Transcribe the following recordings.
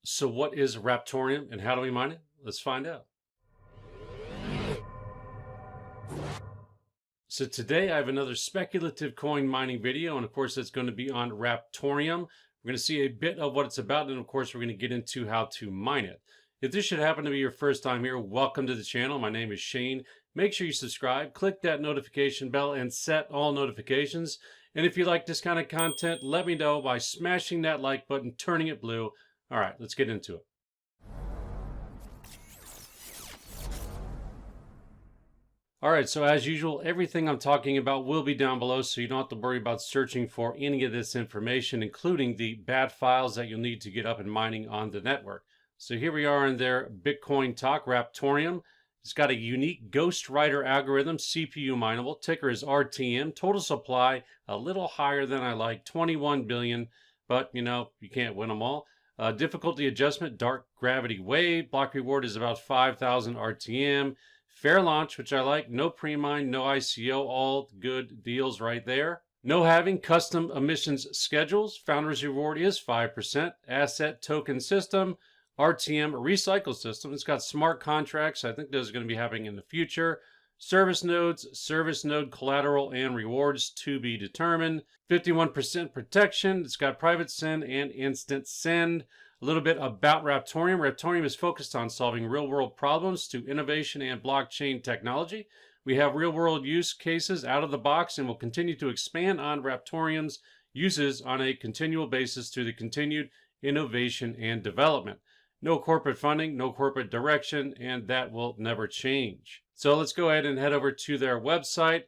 So what is Raptoreum and how do we mine it? Let's find out. So today I have another speculative coin mining video, and of course it's going to be on Raptoreum. We're going to see a bit of what it's about, and of course we're going to get into how to mine it. If this should happen to be your first time here, welcome to the channel. My name is Shane. Make sure you subscribe, click that notification bell, and set all notifications. And if you like this kind of content, let me know by smashing that like button, turning it blue. All right, let's get into it. All right, so as usual, everything I'm talking about will be down below, so you don't have to worry about searching for any of this information, including the bad files that you'll need to get up and mining on the network. So here we are in their Bitcoin talk, Raptoreum. It's got a unique GhostRider algorithm, CPU mineable. Ticker is RTM. Total supply, a little higher than I like, 21 billion, but you know, you can't win them all. Difficulty adjustment, dark gravity wave. Block reward is about 5,000 RTM. Fair launch, which I like. No pre-mine, no ICO, all good deals right there. No halving, custom emissions schedules. Founder's reward is 5%. Asset token system, RTM recycle system. It's got smart contracts. I think those are going to be happening in the future. Service nodes, service node collateral and rewards to be determined. 51% protection. It's got private send and instant send. A little bit about Raptoreum. Raptoreum is focused on solving real-world problems through innovation and blockchain technology. We have real-world use cases out of the box and will continue to expand on Raptoreum's uses on a continual basis through the continued innovation and development. No corporate funding, no corporate direction, and that will never change. So let's go ahead and head over to their website.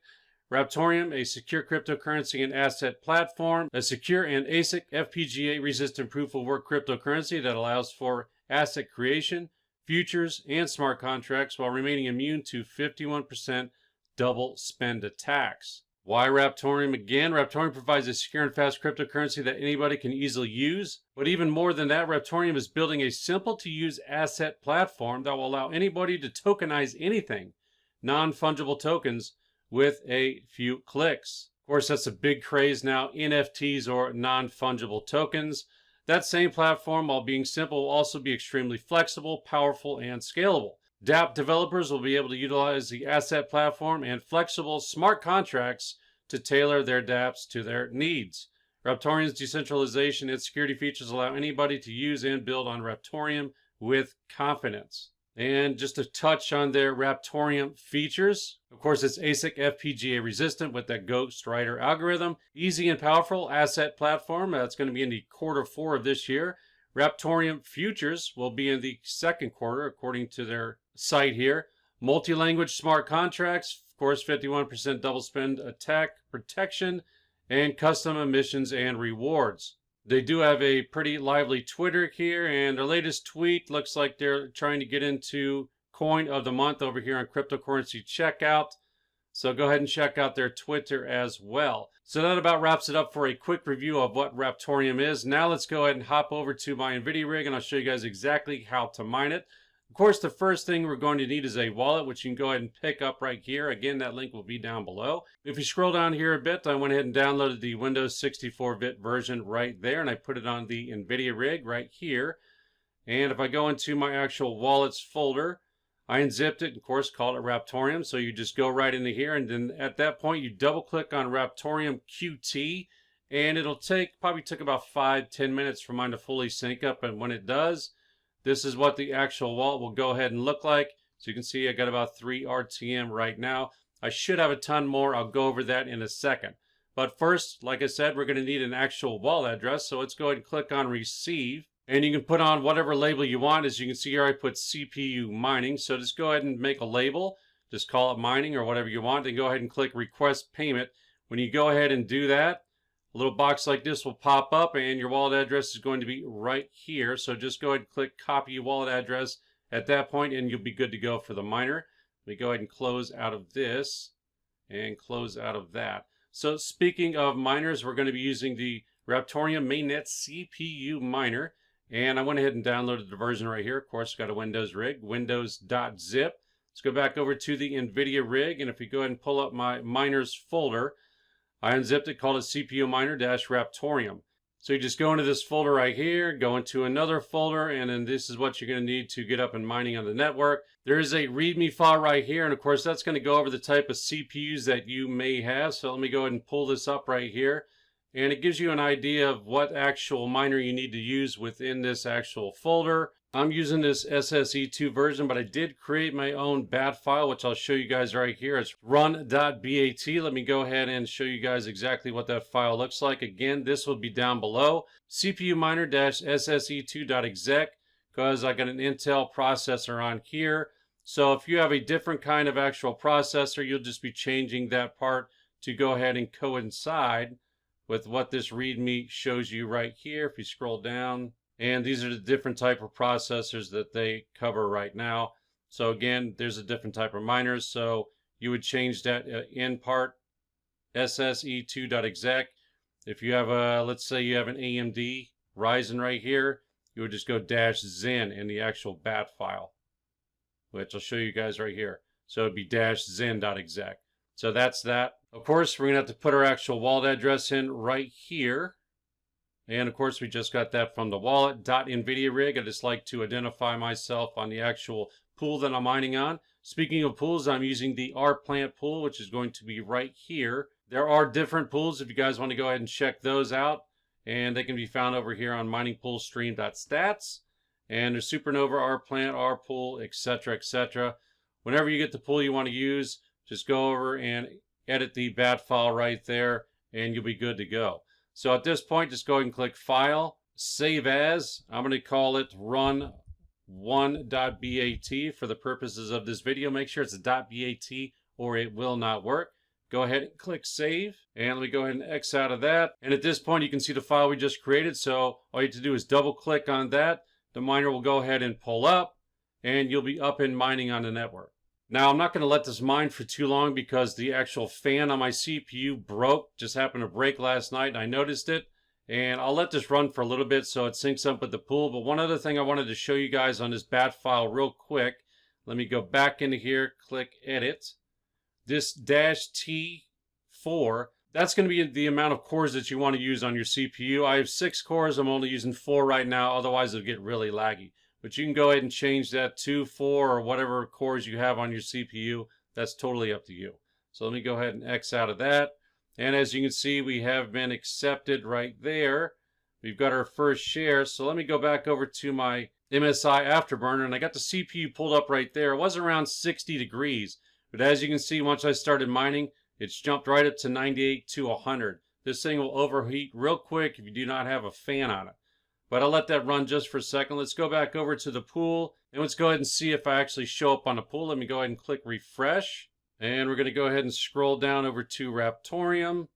Raptoreum, a secure cryptocurrency and asset platform, a secure and ASIC FPGA resistant proof of work cryptocurrency that allows for asset creation, futures, and smart contracts while remaining immune to 51% double spend attacks. Why Raptoreum again? Raptoreum provides a secure and fast cryptocurrency that anybody can easily use. But even more than that, Raptoreum is building a simple to use asset platform that will allow anybody to tokenize anything, non-fungible tokens, with a few clicks. Of course, that's a big craze now, NFTs or non-fungible tokens. That same platform, while being simple, will also be extremely flexible, powerful, and scalable. dApp developers will be able to utilize the asset platform and flexible smart contracts to tailor their dApps to their needs. Raptoreum's decentralization and security features allow anybody to use and build on Raptoreum with confidence. And just a touch on their Raptoreum features. Of course, it's ASIC FPGA resistant with that GhostRider algorithm. Easy and powerful asset platform. That's going to be in the Q4 of this year. Raptoreum futures will be in the second quarter, according to their site here. Multi-language smart contracts. Of course, 51% double spend attack protection and custom emissions and rewards. They do have a pretty lively Twitter here, and their latest tweet looks like they're trying to get into coin of the month over here on cryptocurrency checkout. So go ahead and check out their Twitter as well. So that about wraps it up for a quick review of what Raptoreum is. Now let's go ahead and hop over to my Nvidia rig, and I'll show you guys exactly how to mine it. Of course, the first thing we're going to need is a wallet, which you can go ahead and pick up right here. Again, that link will be down below. If you scroll down here a bit, I went ahead and downloaded the Windows 64-bit version right there, and I put it on the Nvidia rig right here. And if I go into my actual wallets folder, I unzipped it, of course, called it Raptoreum. So you just go right into here, and then at that point, you double-click on Raptoreum QT, and it'll probably took about 5-10 minutes for mine to fully sync up, and when it does, this is what the actual wallet will go ahead and look like. So you can see I got about 3 RTM right now. I should have a ton more. I'll go over that in a second. But first, like I said, we're going to need an actual wallet address. So let's go ahead and click on Receive. And you can put on whatever label you want. As you can see here, I put CPU mining. So just go ahead and make a label. Just call it mining or whatever you want. And go ahead and click Request Payment. When you go ahead and do that, a little box like this will pop up, and your wallet address is going to be right here. So just go ahead and click Copy Your Wallet Address at that point, and you'll be good to go for the miner. Let me go ahead and close out of this and close out of that. So speaking of miners, we're going to be using the Raptoreum mainnet CPU miner, and I went ahead and downloaded the version right here. Of course, got a Windows rig, windows.zip. Let's go back over to the Nvidia rig, and if we go ahead and pull up my miners folder, I unzipped it, called it CPU miner-Raptoreum. So you just go into this folder right here, go into another folder, and then this is what you're going to need to get up and mining on the network. There is a README file right here, and of course that's going to go over the type of CPUs that you may have. So let me go ahead and pull this up right here, and it gives you an idea of what actual miner you need to use within this actual folder. I'm using this SSE2 version, but I did create my own bat file, which I'll show you guys right here. It's run.bat. Let me go ahead and show you guys exactly what that file looks like. Again, this will be down below. CPU miner-sse2.exec, because I got an Intel processor on here. So if you have a different kind of actual processor, you'll just be changing that part to go ahead and coincide with what this README shows you right here. If you scroll down, and these are the different type of processors that they cover right now. So again, there's a different type of miners. So you would change that in part sse2.exec. If you have a, let's say you have an AMD Ryzen right here, you would just go -zen in the actual bat file, which I'll show you guys right here. So it'd be -zen.exec. So that's that. Of course, we're gonna have to put our actual wallet address in right here. And of course, we just got that from the wallet. .Nvidia rig. I just like to identify myself on the actual pool that I'm mining on. Speaking of pools, I'm using the rplant pool, which is going to be right here. There are different pools if you guys want to go ahead and check those out. And they can be found over here on miningpoolstream.stats. And there's Supernova, rplant, rpool, etc., etc. Whenever you get the pool you want to use, just go over and edit the bat file right there, and you'll be good to go. So at this point, just go ahead and click File, Save As. I'm going to call it run1.bat for the purposes of this video. Make sure it's a .bat or it will not work. Go ahead and click Save, and let me go ahead and X out of that. And at this point, you can see the file we just created. So all you have to do is double click on that. The miner will go ahead and pull up, and you'll be up and mining on the network. Now, I'm not going to let this mine for too long because the actual fan on my CPU broke. Just happened to break last night, and I noticed it. And I'll let this run for a little bit so it syncs up with the pool. But one other thing I wanted to show you guys on this bat file real quick. Let me go back into here, click Edit. This -T4, that's going to be the amount of cores that you want to use on your CPU. I have 6 cores. I'm only using 4 right now. Otherwise, it'll get really laggy. But you can go ahead and change that to 4 or whatever cores you have on your CPU. That's totally up to you. So let me go ahead and X out of that. And as you can see, we have been accepted right there. We've got our first share. So let me go back over to my MSI Afterburner, and I got the CPU pulled up right there. It was around 60 degrees. But as you can see, once I started mining, it's jumped right up to 98 to 100. This thing will overheat real quick if you do not have a fan on it. But I'll let that run just for a second. Let's go back over to the pool, and let's go ahead and see if I actually show up on the pool. Let me go ahead and click refresh. And we're going to go ahead and scroll down over to Raptoreum.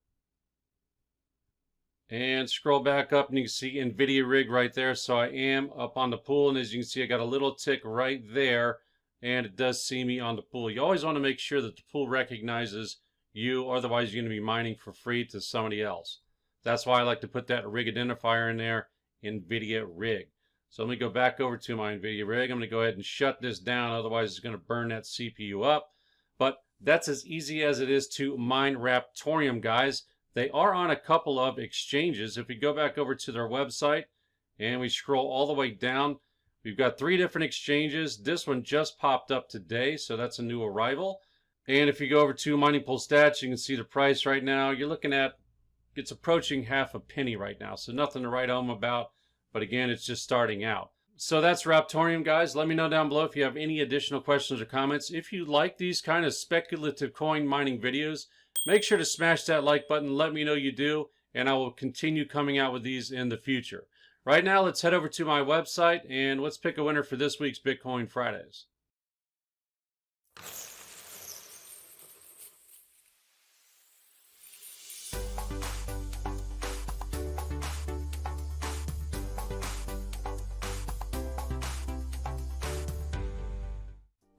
And scroll back up, and you can see Nvidia rig right there. So I am up on the pool, and as you can see, I got a little tick right there, and it does see me on the pool. You always want to make sure that the pool recognizes you, otherwise you're going to be mining for free to somebody else. That's why I like to put that rig identifier in there. Nvidia rig. So let me go back over to my Nvidia rig. I'm going to go ahead and shut this down, otherwise it's going to burn that CPU up. But that's as easy as it is to mine Raptoreum, guys. They are on a couple of exchanges. If we go back over to their website and we scroll all the way down, we've got 3 different exchanges. This one just popped up today, so that's a new arrival. And if you go over to Mining Pool Stats, you can see the price right now. You're looking at, it's approaching half a penny right now, so nothing to write home about, but again, it's just starting out. So that's Raptoreum, guys. Let me know down below if you have any additional questions or comments. If you like these kind of speculative coin mining videos, make sure to smash that like button. Let me know you do, and I will continue coming out with these in the future. Right now, let's head over to my website, and let's pick a winner for this week's Bitcoin Fridays.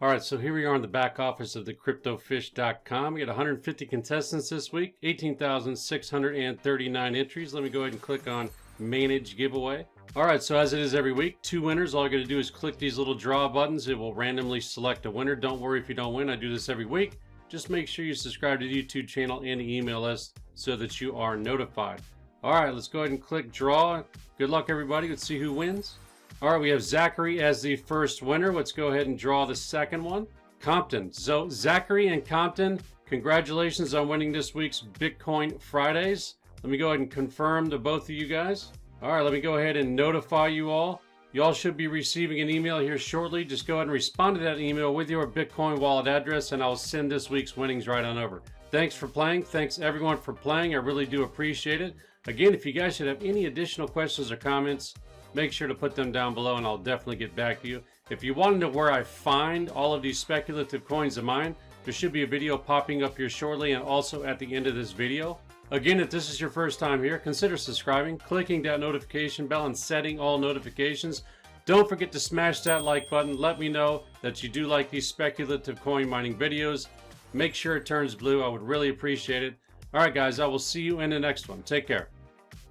All right, so here we are in the back office of the cryptofish.com. We got 150 contestants this week, 18,639 entries. Let me go ahead and click on Manage Giveaway. All right, so as it is every week, 2 winners. All you got to do is click these little draw buttons. It will randomly select a winner. Don't worry if you don't win. I do this every week. Just make sure you subscribe to the YouTube channel and the email list so that you are notified. All right, let's go ahead and click draw. Good luck, everybody. Let's see who wins. All right, we have Zachary as the first winner. Let's go ahead and draw the second one. Compton. So Zachary and Compton, congratulations on winning this week's Bitcoin Fridays. Let me go ahead and confirm to both of you guys. All right, let me go ahead and notify you all. You all should be receiving an email here shortly. Just go ahead and respond to that email with your Bitcoin wallet address, and I'll send this week's winnings right on over. Thanks for playing. Thanks everyone for playing. I really do appreciate it. Again, if you guys should have any additional questions or comments, make sure to put them down below and I'll definitely get back to you. If you want to know where I find all of these speculative coins of mine, there should be a video popping up here shortly and also at the end of this video. Again, if this is your first time here, consider subscribing, clicking that notification bell, and setting all notifications. Don't forget to smash that like button. Let me know that you do like these speculative coin mining videos. Make sure it turns blue. I would really appreciate it. All right, guys, I will see you in the next one. Take care.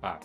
Bye.